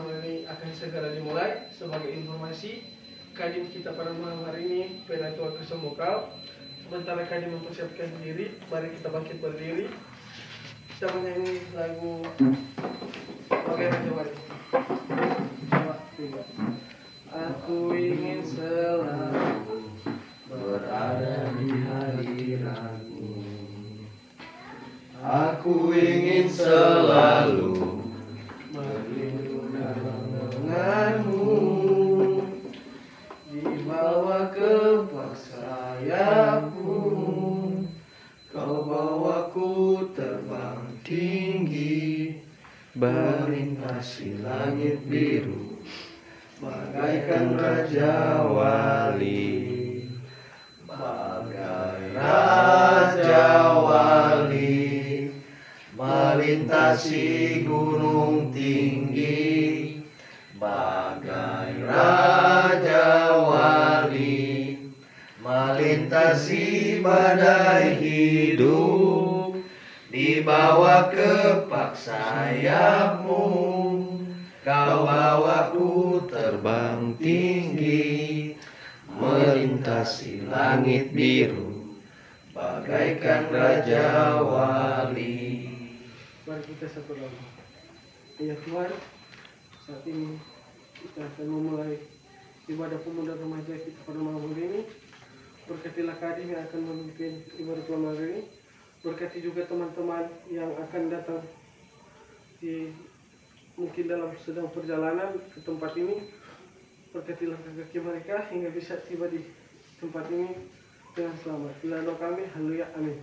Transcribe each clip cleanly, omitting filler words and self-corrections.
malam ini akan segera dimulai. Sebagai informasi, kajian kita pada malam hari ini pada Tuhan Kristus Mokal. Sementara kajian mempersiapkan diri, mari kita bangkit berdiri. Kita menyanyi lagu Bagai Raja Wali. Coba, tiga. Aku ingin selalu berada di hadirat-Mu. Aku ingin selalu berlindung dalam naungan-Mu, dibawa kepak sayap-Mu, Kau bawaku terbang tinggi, melintasi langit biru, bagaikan Raja Wali, bagai Raja Wali, melintasi gunung tinggi, bagai Raja Wali, melintasi badai hidup, dibawa kepak sayap-Mu, Kau bawaku terbang tinggi, melintasi langit biru, bagaikan Raja Wali. Mari kita satu lagu. Ya Tuhan, saat ini kita akan memulai ibadah pemuda remaja kita pada malam hari ini. Berkatilah Kadin yang akan memimpin ibadah malam hari ini. Berkati juga teman-teman yang akan datang mungkin dalam sedang perjalanan ke tempat ini. Berkatilah kaki mereka hingga bisa tiba di tempat ini dengan selamat. Bila doa kami, haleluya, amin.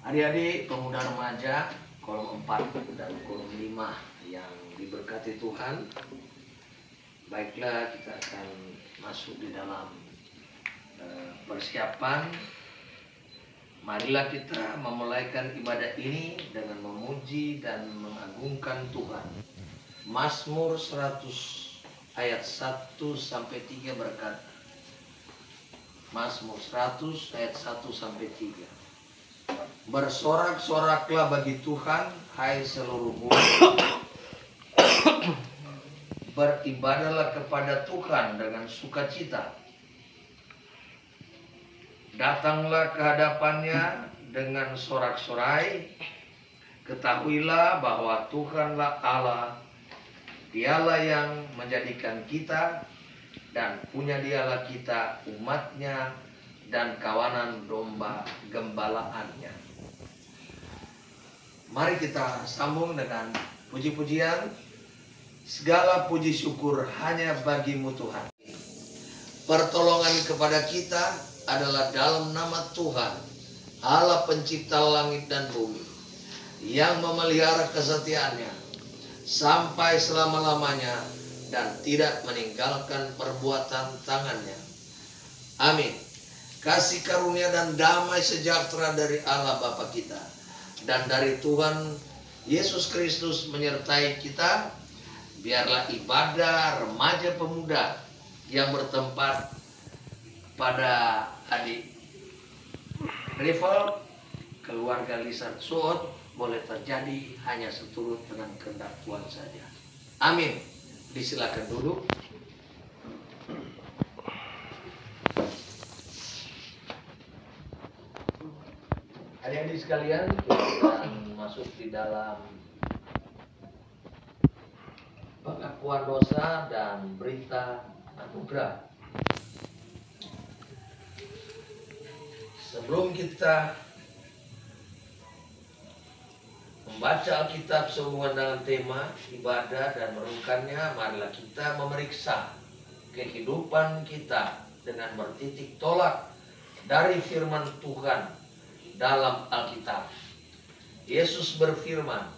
Adik-adik pemuda remaja kolom 4 dan kolom 5 yang diberkati Tuhan. Baiklah, kita akan masuk di dalam persiapan. Marilah kita memulaikan ibadah ini dengan memuji dan mengagungkan Tuhan. Mazmur 100 ayat 1 sampai 3 berkata, Mazmur 100 ayat 1 sampai 3. Bersorak-soraklah bagi Tuhan, hai seluruh bumi. Beribadahlah kepada Tuhan dengan sukacita. Datanglah ke hadapannya dengan sorak-sorai. Ketahuilah bahwa Tuhanlah Allah. Dialah yang menjadikan kita, dan punya Dialah kita, umatnya, dan kawanan domba gembalaannya. Mari kita sambung dengan puji-pujian. Segala puji syukur hanya bagi-Mu Tuhan. Pertolongan kepada kita adalah dalam nama Tuhan, Allah pencipta langit dan bumi, yang memelihara kesetiaannya sampai selama-lamanya dan tidak meninggalkan perbuatan tangannya. Amin. Kasih karunia dan damai sejahtera dari Allah Bapa kita dan dari Tuhan Yesus Kristus menyertai kita. Biarlah ibadah remaja pemuda yang bertempat pada adik Rival keluarga Lisan Suot boleh terjadi hanya seturut dengan kehendak Tuhan saja. Amin. Disilakan duduk. Adik-adik sekalian, kita akan masuk di dalam pengakuan dosa dan berita anugerah. Sebelum kita membaca Alkitab sehubungan dengan tema ibadah dan merenungkannya, marilah kita memeriksa kehidupan kita dengan bertitik tolak dari firman Tuhan dalam Alkitab. Yesus berfirman,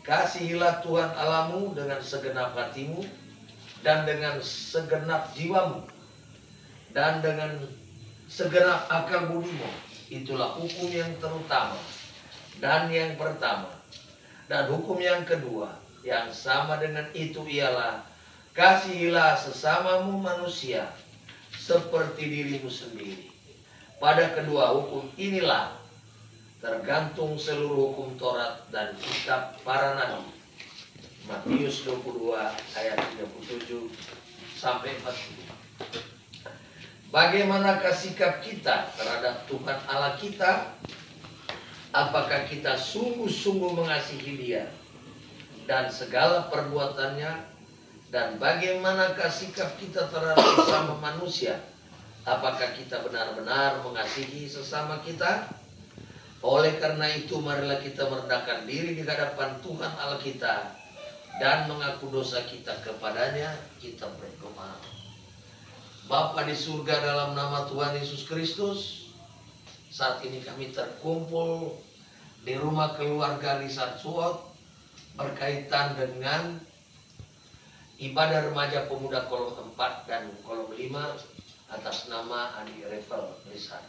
kasihilah Tuhan Allahmu dengan segenap hatimu dan dengan segenap jiwamu dan dengan segenap akal budimu. Itulah hukum yang terutama dan yang pertama. Dan hukum yang kedua Yang sama dengan itu ialah kasihilah sesamamu manusia seperti dirimu sendiri. Pada kedua hukum inilah tergantung seluruh hukum Taurat dan kitab para nabi. Matius 22 ayat 37 sampai 40. Bagaimanakah sikap kita terhadap Tuhan Allah kita? Apakah kita sungguh-sungguh mengasihi Dia dan segala perbuatannya? Dan bagaimanakah sikap kita terhadap sesama manusia? Apakah kita benar-benar mengasihi sesama kita? Oleh karena itu, marilah kita merendahkan diri di hadapan Tuhan Allah kita dan mengaku dosa kita kepadanya. Kita berdoa. Bapa di surga, dalam nama Tuhan Yesus Kristus, saat ini kami terkumpul di rumah keluarga Richard Suot berkaitan dengan ibadah remaja pemuda kolom 4 dan kolom 5 atas nama Andi Revel Richard.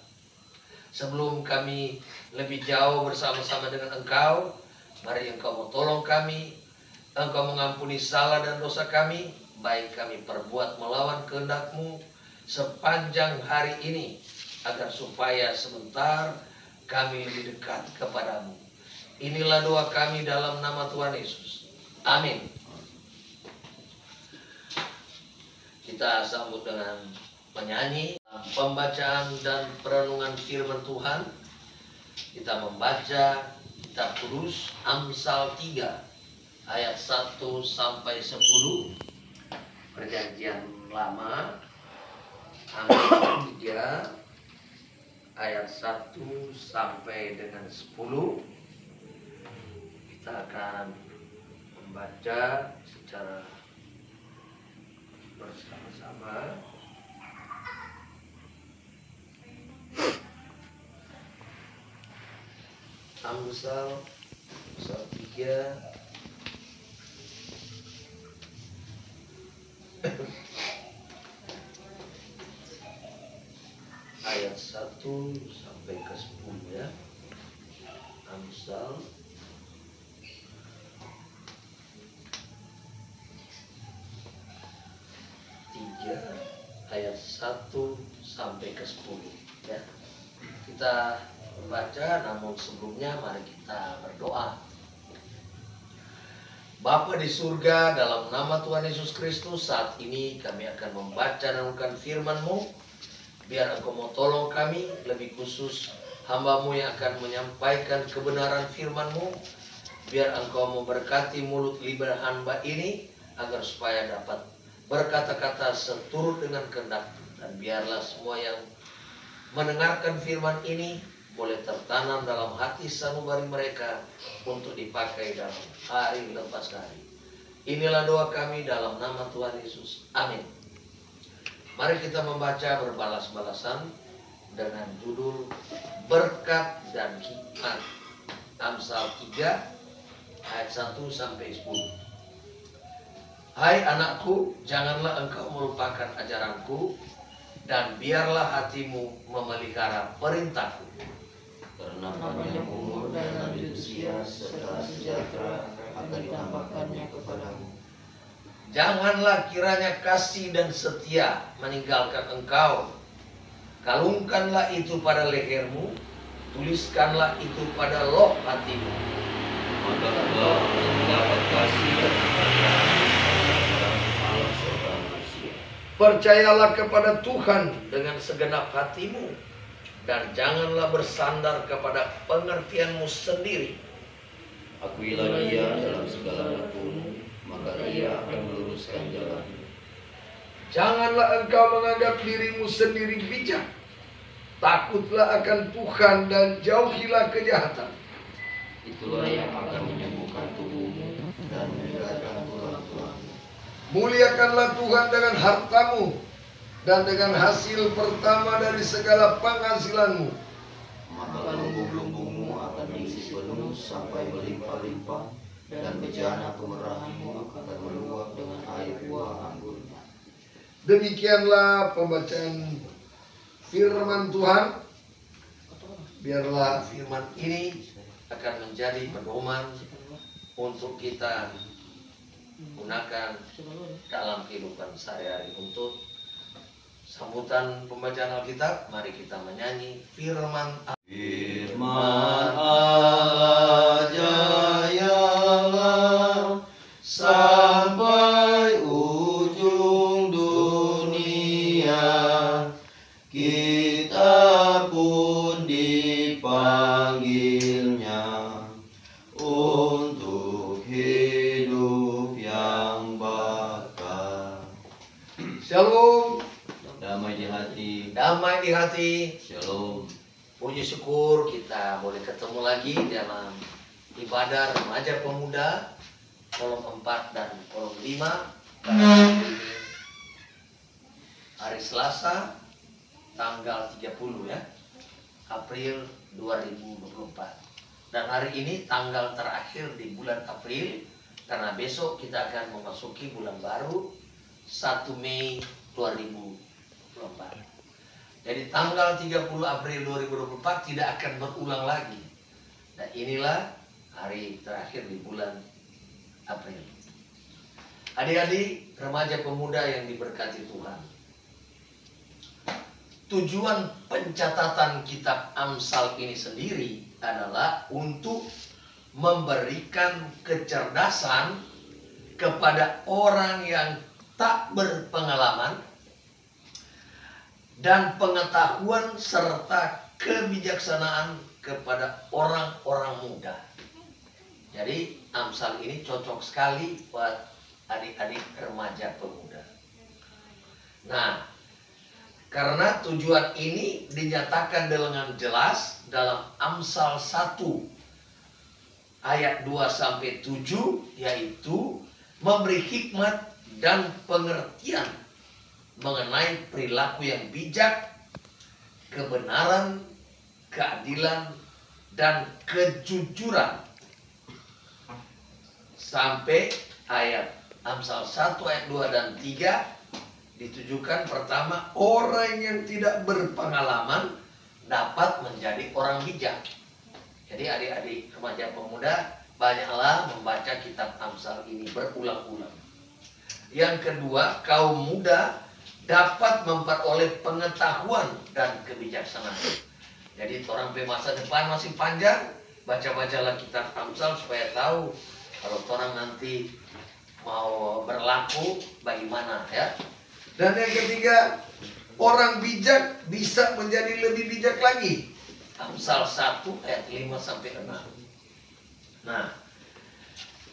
Sebelum kami lebih jauh bersama-sama dengan Engkau, mari Engkau mau tolong kami, Engkau mengampuni salah dan dosa kami, baik kami perbuat melawan kehendak-Mu sepanjang hari ini, agar supaya sebentar kami lebih dekat kepadamu. Inilah doa kami dalam nama Tuhan Yesus. Amin. Kita sambut dengan menyanyi pembacaan dan perenungan firman Tuhan. Kita membaca kitab Kudus Amsal 3 ayat 1 sampai 10. Perjanjian Lama Amsal 3 ayat 1 sampai dengan 10. Kita akan membaca secara bersama-sama. Amsal 3 ayat 1 sampai ke 10 ya. Amsal 3 ayat 1 sampai ke 10 ya. Kita membaca, namun sebelumnya mari kita berdoa. Bapa di surga, dalam nama Tuhan Yesus Kristus, saat ini kami akan membaca dan merenungkan firman-Mu. Biar Engkau mau tolong kami, lebih khusus hamba-Mu yang akan menyampaikan kebenaran firman-Mu. Biar Engkau memberkati mulut lidah hamba ini, agar supaya dapat berkata-kata seturut dengan kehendak. Dan biarlah semua yang mendengarkan firman ini boleh tertanam dalam hati sanubari mereka untuk dipakai dalam hari lepas hari. Inilah doa kami dalam nama Tuhan Yesus. Amin. Mari kita membaca berbalas-balasan dengan judul Berkat dan Hikmat. Amsal 3 ayat 1 sampai 10. Hai anakku, janganlah engkau melupakan ajaranku, dan biarlah hatimu memelihara perintahku. Karena panjang umur dan lanjut usia serta sejahtera akan ditambahkannya kepadamu. Janganlah kiranya kasih dan setia meninggalkan engkau. Kalungkanlah itu pada lehermu, tuliskanlah itu pada loh hatimu. Maka engkau mendapat kasih dan kepercayaan Allah serta manusia. Percayalah kepada Tuhan dengan segenap hatimu, dan janganlah bersandar kepada pengertianmu sendiri. Akuilah Dia dalam segala lakumu, maka Ia akan meluruskan jalanmu. Janganlah engkau menganggap dirimu sendiri bijak. Takutlah akan Tuhan dan jauhilah kejahatan. Itulah yang akan menyembuhkan tubuhmu dan meninggalkan tulang-tulangmu. Muliakanlah Tuhan dengan hartamu dan dengan hasil pertama dari segala penghasilanmu. Maka lumbung-lumbungmu akan diisi penuh sampai berlimpah-limpah, dan bejana kemerahanmu akan meluap dengan air buah anggurnya. Demikianlah pembacaan firman Tuhan. Biarlah firman ini akan menjadi pedoman untuk kita gunakan dalam kehidupan sehari-hari. Untuk sambutan pembacaan Alkitab, mari kita menyanyi firman Firman Allah jayalah sampai ujung dunia, kita pun dipanggilnya untuk hidup yang bakal. Shalom, Damai di hati. damai di hati. Shalom. Puji syukur kita boleh ketemu lagi dalam ibadah remaja pemuda kolom 4 dan kolom 5 pada hari ini, hari Selasa tanggal 30 ya, April 2024. Dan hari ini tanggal terakhir di bulan April, karena besok kita akan memasuki bulan baru 1 Mei 2024. Jadi tanggal 30 April 2024 tidak akan berulang lagi. Dan inilah hari terakhir di bulan April. Adik-adik remaja pemuda yang diberkati Tuhan, tujuan pencatatan kitab Amsal ini sendiri adalah untuk memberikan kecerdasan kepada orang yang tak berpengalaman dan pengetahuan serta kebijaksanaan kepada orang-orang muda. Jadi Amsal ini cocok sekali buat adik-adik remaja pemuda. Nah, karena tujuan ini dinyatakan dengan jelas dalam Amsal 1 ayat 2-7, yaitu memberi hikmat dan pengertian mengenai perilaku yang bijak, kebenaran, keadilan, dan kejujuran. Sampai ayat Amsal 1 ayat 2 dan 3 ditujukan pertama, orang yang tidak berpengalaman dapat menjadi orang bijak. Jadi adik-adik remaja pemuda, banyaklah membaca kitab Amsal ini berulang-ulang. Yang kedua, kaum muda dapat memperoleh pengetahuan dan kebijaksanaan. Jadi orang masa depan masih panjang, baca-bacalah kitab Amsal supaya tahu kalau orang nanti mau berlaku bagaimana ya. Dan yang ketiga, orang bijak bisa menjadi lebih bijak lagi. Amsal 1 ayat 5-6. Nah,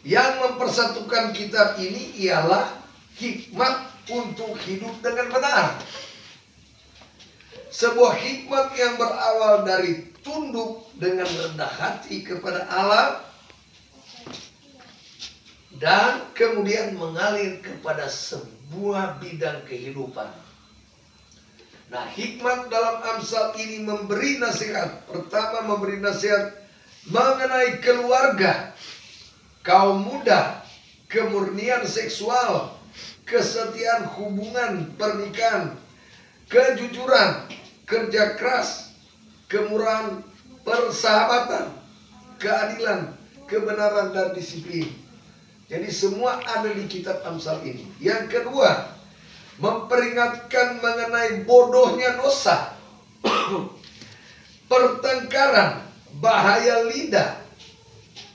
yang mempersatukan kitab ini ialah hikmat untuk hidup dengan benar. Sebuah hikmat yang berawal dari tunduk dengan rendah hati kepada Allah dan kemudian mengalir kepada sebuah bidang kehidupan. Nah, hikmat dalam Amsal ini memberi nasihat. Pertama, memberi nasihat mengenai keluarga, kaum muda, kemurnian seksual, kesetiaan hubungan pernikahan, kejujuran, kerja keras, kemurahan, persahabatan, keadilan, kebenaran, dan disiplin. Jadi semua ada di kitab Amsal ini. Yang kedua, memperingatkan mengenai bodohnya dosa, pertengkaran, bahaya lidah,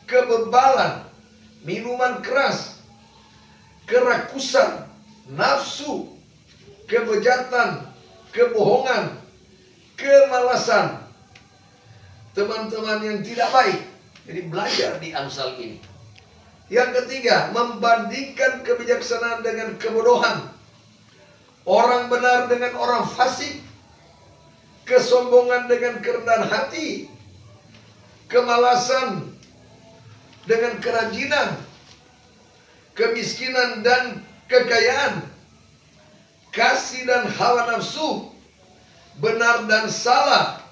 kebebalan, minuman keras, kerakusan, nafsu, kebejatan, kebohongan, kemalasan, teman-teman yang tidak baik. Jadi belajar di Amsal ini. Yang ketiga, membandingkan kebijaksanaan dengan kebodohan, orang benar dengan orang fasik, kesombongan dengan kerendahan hati, kemalasan dengan kerajinan, kemiskinan dan kekayaan, kasih dan hawa nafsu, benar dan salah,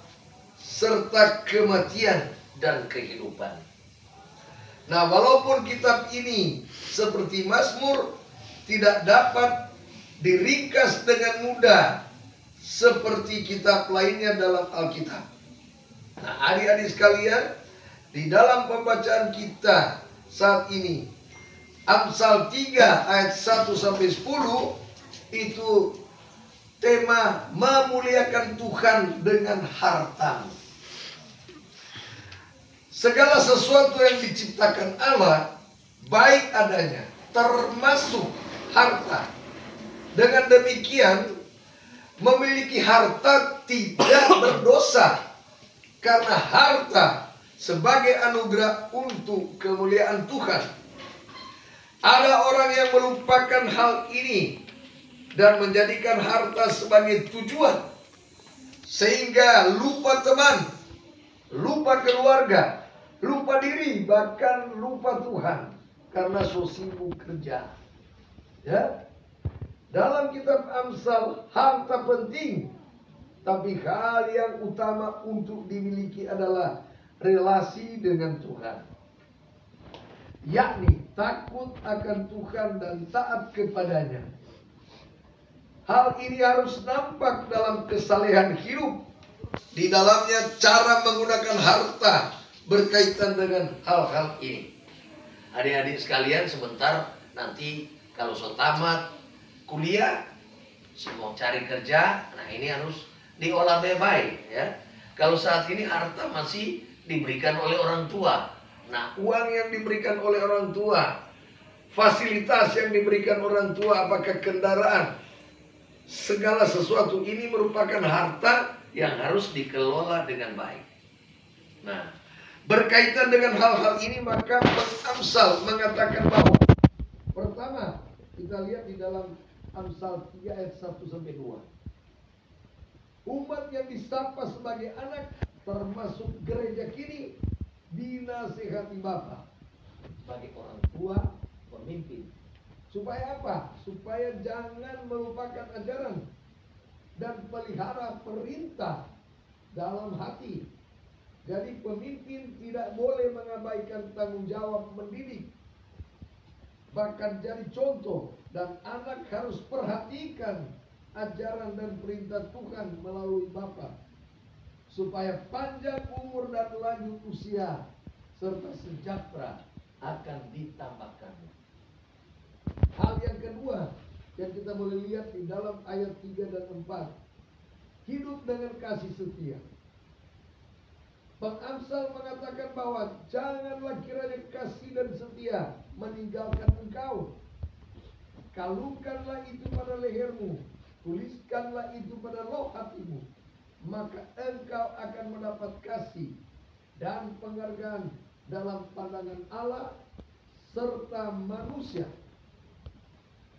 serta kematian dan kehidupan. Nah, walaupun kitab ini seperti Mazmur tidak dapat diringkas dengan mudah seperti kitab lainnya dalam Alkitab. Nah, adik-adik sekalian, di dalam pembacaan kita saat ini, Amsal 3 ayat 1 sampai 10 itu tema memuliakan Tuhan dengan harta. Segala sesuatu yang diciptakan Allah baik adanya, termasuk harta. Dengan demikian memiliki harta tidak berdosa, karena harta sebagai anugerah untuk kemuliaan Tuhan. Ada orang yang melupakan hal ini dan menjadikan harta sebagai tujuan, sehingga lupa teman, lupa keluarga, lupa diri, bahkan lupa Tuhan karena so sibuk kerja. Ya, dalam kitab Amsal, harta penting, tapi hal yang utama untuk dimiliki adalah relasi dengan Tuhan, yakni takut akan Tuhan dan taat kepadanya. Hal ini harus nampak dalam kesalehan hidup. Di dalamnya cara menggunakan harta berkaitan dengan hal-hal ini. Adik-adik sekalian, sebentar nanti kalau so tamat kuliah, semua cari kerja, nah ini harus diolah baik ya. Kalau saat ini harta masih diberikan oleh orang tua. Nah, uang yang diberikan oleh orang tua, fasilitas yang diberikan orang tua, apakah kendaraan, segala sesuatu ini merupakan harta yang harus dikelola dengan baik. Nah, berkaitan dengan hal-hal ini, maka Amsal mengatakan bahwa pertama, kita lihat di dalam Amsal 3 ayat 1 sampai 2. Umat yang disapa sebagai anak, termasuk gereja kini, dinasihati Bapa sebagai orang tua, pemimpin. Supaya apa? Supaya jangan melupakan ajaran dan pelihara perintah dalam hati. Jadi pemimpin tidak boleh mengabaikan tanggung jawab mendidik, bahkan jadi contoh, dan anak harus perhatikan ajaran dan perintah Tuhan melalui Bapa, supaya panjang umur dan lanjut usia serta sejahtera akan ditambahkan. Hal yang kedua yang kita boleh lihat di dalam ayat 3 dan 4, hidup dengan kasih setia. Amsal mengatakan bahwa janganlah kiranya kasih dan setia meninggalkan engkau. Kalungkanlah itu pada lehermu, tuliskanlah itu pada loh hatimu, maka engkau akan mendapat kasih dan penghargaan dalam pandangan Allah serta manusia.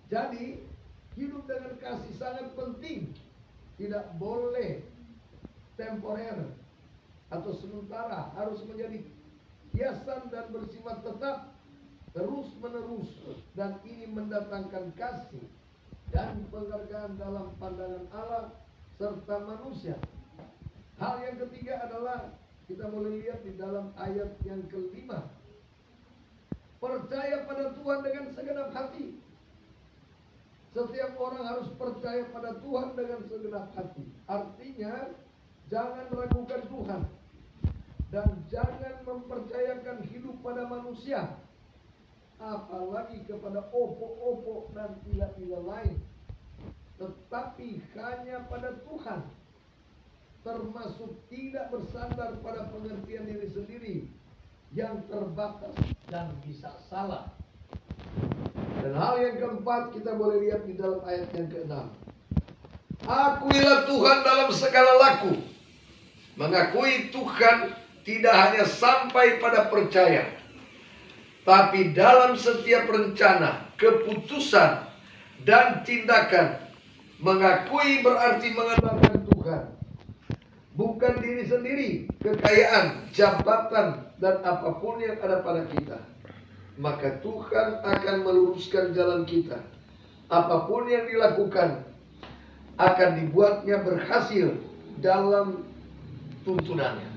Jadi hidup dengan kasih sangat penting, tidak boleh temporer atau sementara, harus menjadi hiasan dan bersifat tetap terus menerus, dan ini mendatangkan kasih dan penghargaan dalam pandangan Allah serta manusia. Hal yang ketiga adalah kita boleh lihat di dalam ayat yang kelima, percaya pada Tuhan dengan segenap hati. Setiap orang harus percaya pada Tuhan dengan segenap hati. Artinya jangan ragukan Tuhan dan jangan mempercayakan hidup pada manusia, apalagi kepada opo-opo dan ilah-ilah lain, tetapi hanya pada Tuhan, termasuk tidak bersandar pada pengertian diri sendiri yang terbatas dan bisa salah. Dan hal yang keempat kita boleh lihat di dalam ayat yang ke-6. Akuilah Tuhan dalam segala laku. Mengakui Tuhan tidak hanya sampai pada percaya, tapi dalam setiap rencana, keputusan, dan tindakan. Mengakui berarti mengandalkan Tuhan, bukan diri sendiri, kekayaan, jabatan, dan apapun yang ada pada kita. Maka Tuhan akan meluruskan jalan kita. Apapun yang dilakukan akan dibuatnya berhasil dalam tuntunannya.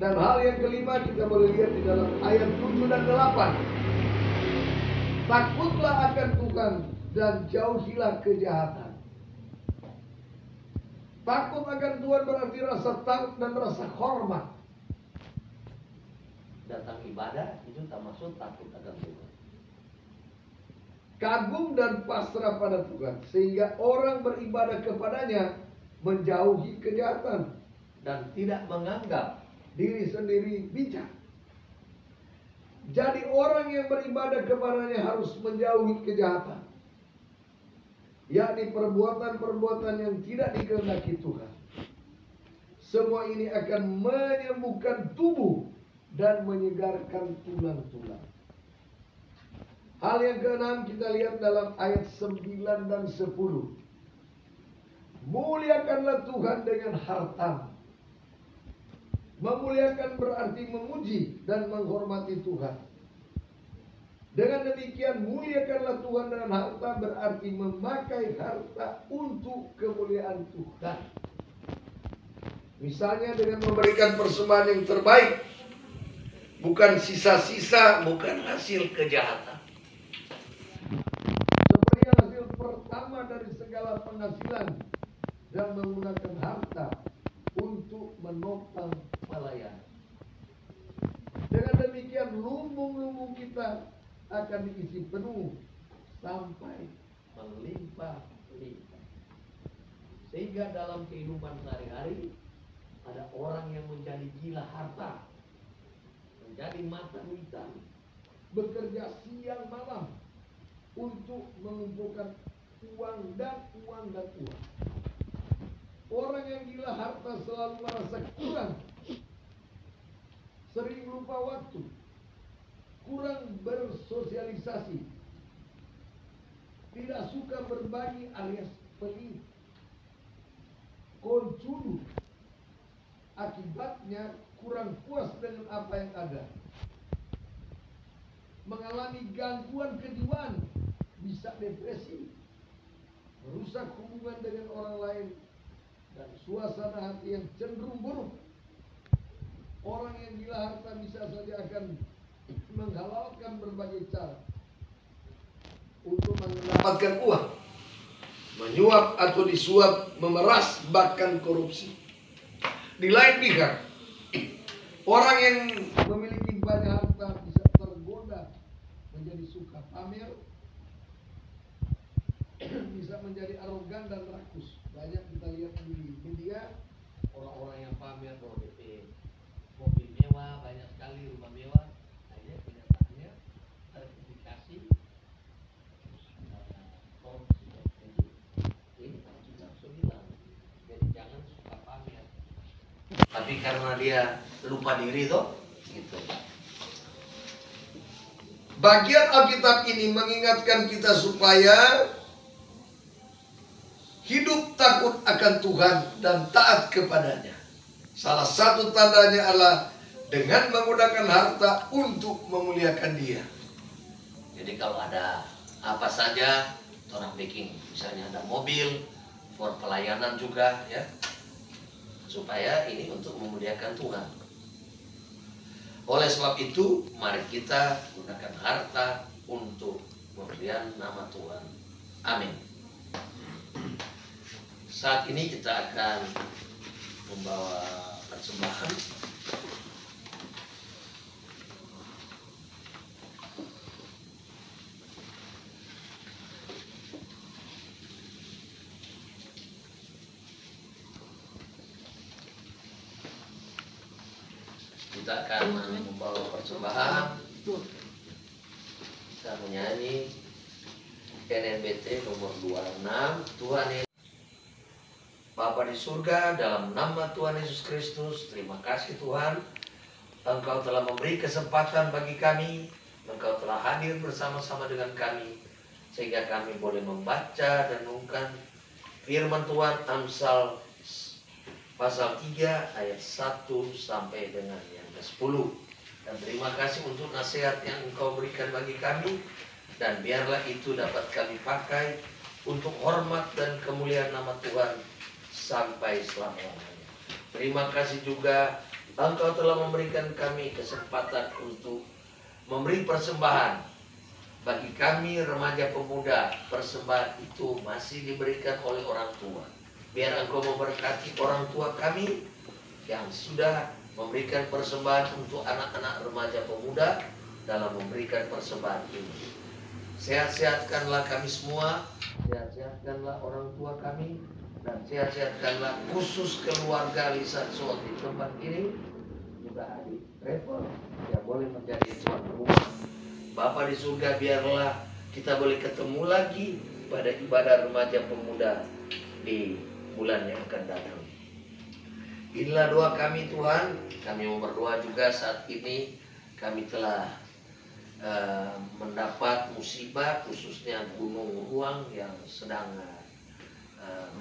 Dan hal yang kelima kita boleh lihat di dalam ayat 7 dan 8. Takutlah akan Tuhan dan jauhilah kejahatan. Takut akan Tuhan berarti rasa takut dan rasa hormat. Datang ibadah itu termasuk takut akan Tuhan. kagum dan pasrah pada Tuhan, sehingga orang beribadah kepadanya menjauhi kejahatan dan tidak menganggap diri sendiri bijak. Jadi orang yang beribadah kepadanya harus menjauhi kejahatan, yakni perbuatan-perbuatan yang tidak dikehendaki Tuhan. Semua ini akan menyembuhkan tubuh dan menyegarkan tulang-tulang. Hal yang keenam kita lihat dalam ayat 9 dan 10. Muliakanlah Tuhan dengan hartamu. Memuliakan berarti memuji dan menghormati Tuhan. Dengan demikian muliakanlah Tuhan dengan harta berarti memakai harta untuk kemuliaan Tuhan. Misalnya dengan memberikan persembahan yang terbaik, bukan sisa-sisa, bukan hasil kejahatan. Seperti hasil pertama dari segala penghasilan, dan menggunakan harta untuk menopang pelayanan. Dengan demikian lumbung-lumbung kita akan diisi penuh sampai melimpah-limpah. Sehingga dalam kehidupan sehari-hari ada orang yang menjadi gila harta, menjadi mata hitam, bekerja siang malam untuk mengumpulkan uang dan uang dan uang. Orang yang gila harta selalu merasa kurang, sering lupa waktu, kurang bersosialisasi, tidak suka berbagi alias pelit, koncudu. Akibatnya kurang puas dengan apa yang ada, mengalami gangguan kejiwaan, bisa depresi, merusak hubungan dengan orang lain, dan suasana hati yang cenderung buruk. Orang yang gila harta bisa saja akan menghalalkan berbagai cara untuk mendapatkan uang, menyuap atau disuap, memeras, bahkan korupsi. Di lain pihak, orang yang memiliki banyak harta bisa tergoda menjadi suka pamer, bisa menjadi arogan dan rakus. Banyak kita lihat di media, orang-orang yang pamer bahwa DP mobil mewah, banyak sekali rumah mewah, akhirnya kenyataannya sertifikasi korupsi. Ini kan kita sudah bilang, jadi jangan suka pamer. Tapi karena dia lupa diri toh, gitu. Bagian Alkitab ini mengingatkan kita supaya hidup takut akan Tuhan dan taat kepadanya. Salah satu tandanya adalah dengan menggunakan harta untuk memuliakan Dia. Jadi kalau ada apa saja, orang bikin, misalnya ada mobil, for pelayanan juga ya, supaya ini untuk memuliakan Tuhan. Oleh sebab itu, mari kita gunakan harta untuk memuliakan nama Tuhan. Amin. Saat ini kita akan membawa persembahan. Kita akan membawa persembahan. Kita menyanyi NNBT nomor 26. Tuhan Yesus. Bapa di surga, dalam nama Tuhan Yesus Kristus, terima kasih Tuhan, Engkau telah memberi kesempatan bagi kami, Engkau telah hadir bersama-sama dengan kami, sehingga kami boleh membaca dan renungkan firman Tuhan, Amsal pasal 3 ayat 1 sampai dengan yang ke-10. Dan terima kasih untuk nasihat yang Engkau berikan bagi kami, dan biarlah itu dapat kami pakai untuk hormat dan kemuliaan nama Tuhan sampai selama-lamanya. Terima kasih juga Engkau telah memberikan kami kesempatan untuk memberi persembahan. Bagi kami remaja pemuda, persembahan itu masih diberikan oleh orang tua. Biar Engkau memberkati orang tua kami yang sudah memberikan persembahan untuk anak-anak remaja pemuda dalam memberikan persembahan ini. Sehat-sehatkanlah kami semua, sehat-sehatkanlah orang tua kami, dan sehat-sehatkanlah khusus keluarga Lisan Soot di tempat ini, juga adik Revo yang boleh menjadi tuan rumah. Bapa di surga, biarlah kita boleh ketemu lagi pada ibadah remaja pemuda di bulan yang akan datang. Inilah doa kami Tuhan. Kami mau berdoa juga saat ini kami telah mendapat musibah, khususnya gunung ruang yang sedang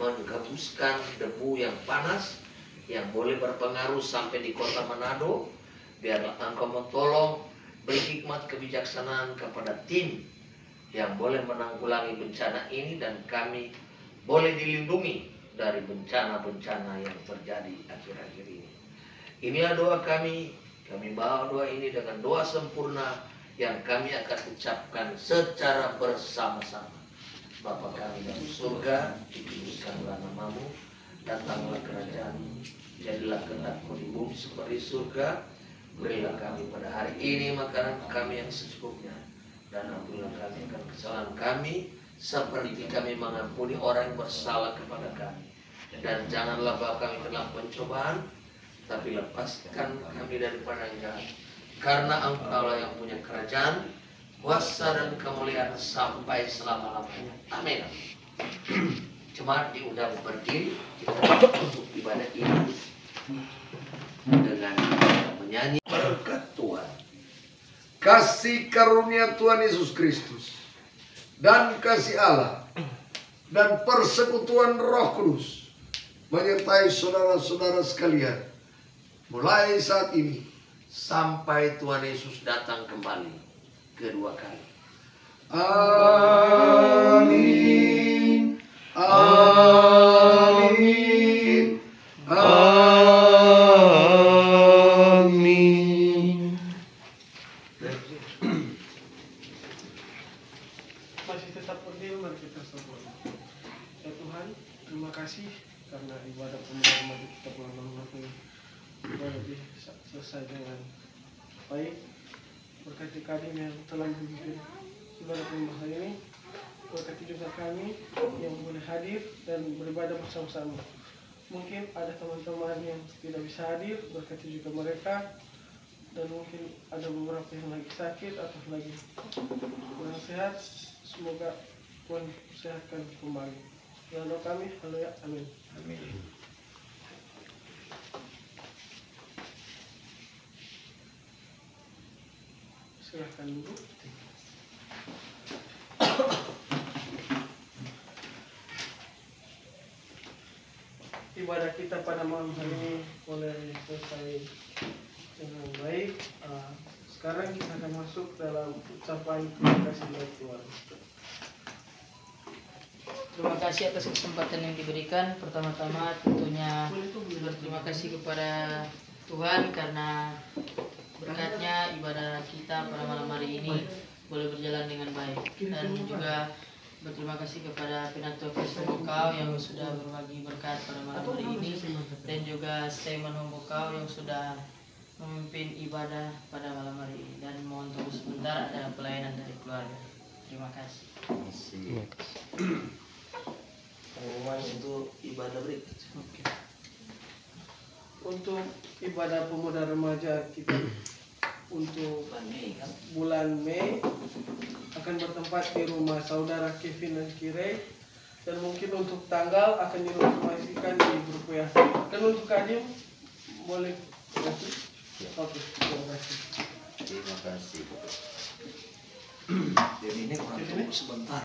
menghembuskan debu yang panas yang boleh berpengaruh sampai di kota Manado. Biarlah Engkau mentolong, beri hikmat kebijaksanaan kepada tim yang boleh menanggulangi bencana ini, dan kami boleh dilindungi dari bencana-bencana yang terjadi akhir-akhir ini. Inilah doa kami. Kami bawa doa ini dengan doa sempurna yang kami akan ucapkan secara bersama-sama. Bapa kami dalam surga, dikuduskanlah namamu, datanglah kerajaan-Mu, jadilah kehendak-Mu di bumi seperti surga. Berilah kami pada hari ini makanan kami yang secukupnya, dan ampunilah kami akan kesalahan kami, seperti kami mengampuni orang yang bersalah kepada kami. Dan janganlah bawa kami ke dalam pencobaan, tapi lepaskan kami daripada yang jahat. Karena Engkaulah yang punya kerajaan, kuasa dan kemuliaan sampai selama-lamanya. Amin. Jemaat diundang berdiri, kita untuk ibadah ini dengan menyanyi berkat Tuhan. Kasih karunia Tuhan Yesus Kristus dan kasih Allah dan persekutuan Roh Kudus menyertai saudara-saudara sekalian mulai saat ini sampai Tuhan Yesus datang kembali kedua kali. Amin. Amin. Amin. Masih tetap berdiri, mari kita berdoa. Ya Tuhan, terima kasih karena ibadah pemuda kita bulan Ramadan ini lebih selesai dengan baik. Berkati kami yang telah memimpin ibadah pemuda ini, berkati juga kami yang boleh hadir dan beribadah bersama-sama. Mungkin ada teman-teman yang tidak bisa hadir, berkati juga mereka. Dan mungkin ada beberapa yang lagi sakit atau lagi kurang sehat. Semoga Tuhan sehatkan kembali. Dalam doa kami, haleluya, amin. Amin. Silahkan duduk. Ibadah kita pada malam hari ini boleh selesai dengan baik. Sekarang kita akan masuk dalam ucapan terima kasih dari Tuhan. Terima kasih atas kesempatan yang diberikan. Pertama-tama tentunya berterima kasih kepada Tuhan karena berkatnya ibadah kita pada malam hari ini boleh berjalan dengan baik. Dan juga berterima kasih kepada Penatua Kristen Bokau yang sudah berbagi berkat pada malam hari ini, dan juga Steman Bokau yang sudah memimpin ibadah pada malam hari ini. Dan mohon tunggu sebentar, ada pelayanan dari keluarga. Terima kasih. Pengumuman untuk ibadah berikut. Untuk ibadah pemuda remaja kita untuk bulan Mei akan bertempat di rumah saudara Kevin dan Kire, dan mungkin untuk tanggal akan diinformasikan di grup WA. Dan untuk Kadim boleh kasih. Oke, terima kasih. Terima kasih. Jadi ini kurang sebentar.